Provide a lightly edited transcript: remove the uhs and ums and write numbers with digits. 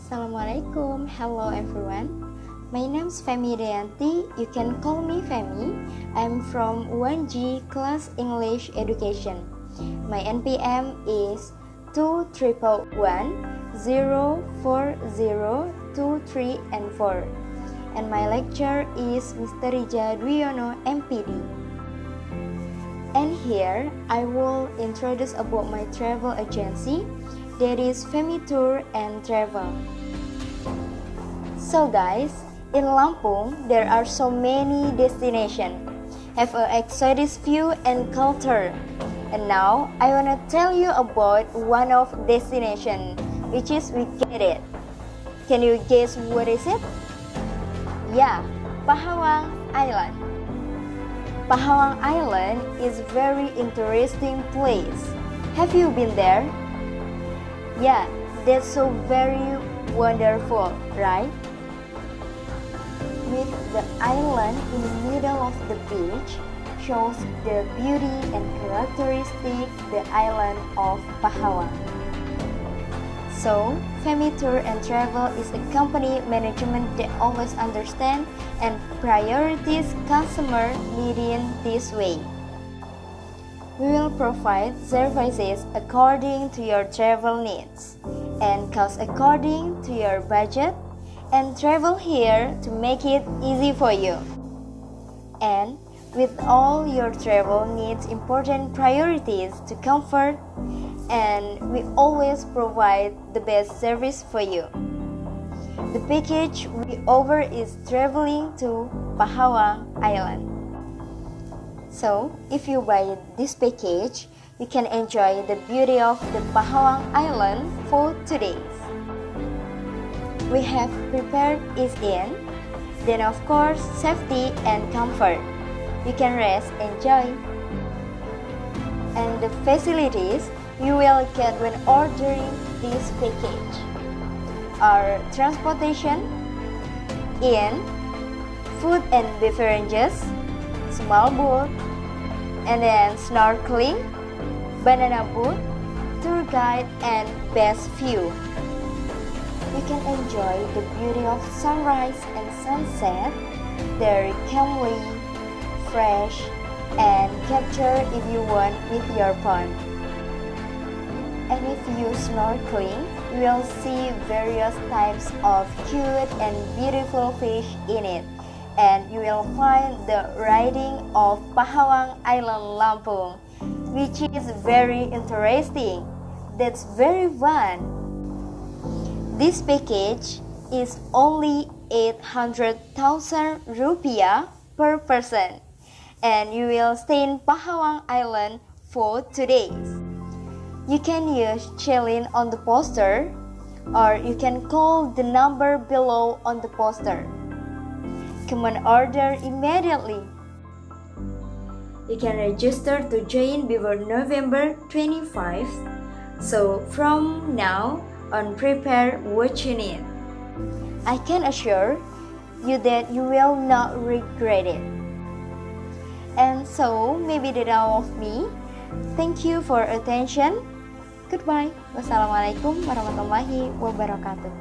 Assalamualaikum, hello everyone. My name is Vemi Hidayanti, you can call me Vemi. I'm from 1G class English education. My NPM is 211104023 and 4. And my lecturer is Mr. Rija Dwiyono, M.Pd. And here I will introduce about my travel agency, that is Vemi Tour and Travel. So guys, in Lampung there are so many destinations, have an exotic view and culture. And now I wanna tell you about one of destination, which is we get it. Can you guess what is it? Yeah, Pahawang Island. Pahawang Island is very interesting place. Have you been there? Yeah, that's so very wonderful, right? With the island in the middle of the beach shows the beauty and characteristic the island of Pahawang. So, Vemi Tour and Travel is a company management that always understand and priorities customer needing this way. We will provide services according to your travel needs and cost according to your budget and travel here to make it easy for you. And with all your travel needs important priorities to comfort, and we always provide the best service for you. The package we offer is traveling to Pahawang Island. So, if you buy this package, you can enjoy the beauty of the Pahawang Island for 2 days. We have prepared it in, then of course safety and comfort. You can rest, enjoy. And the facilities you will get when ordering this package are transportation, in, food and beverages, small boat, and then snorkeling, banana boat, tour guide, and best view. You can enjoy the beauty of sunrise and sunset, very calmly, fresh, and capture if you want with your phone. And if you snorkeling, you will see various types of cute and beautiful fish in it. And you will find the riding of Pahawang Island Lampung, which is very interesting. That's very fun. This package is only 800,000 rupiah per person, and you will stay in Pahawang Island for 2 days. You can use chilling on the poster, or you can call the number below on the poster. Come on, order immediately. You can register to join before November 25. So from now on, prepare what you need. I can assure you that you will not regret it. And so maybe that's all of me. Thank you for attention. Goodbye. Wassalamualaikum warahmatullahi wabarakatuh.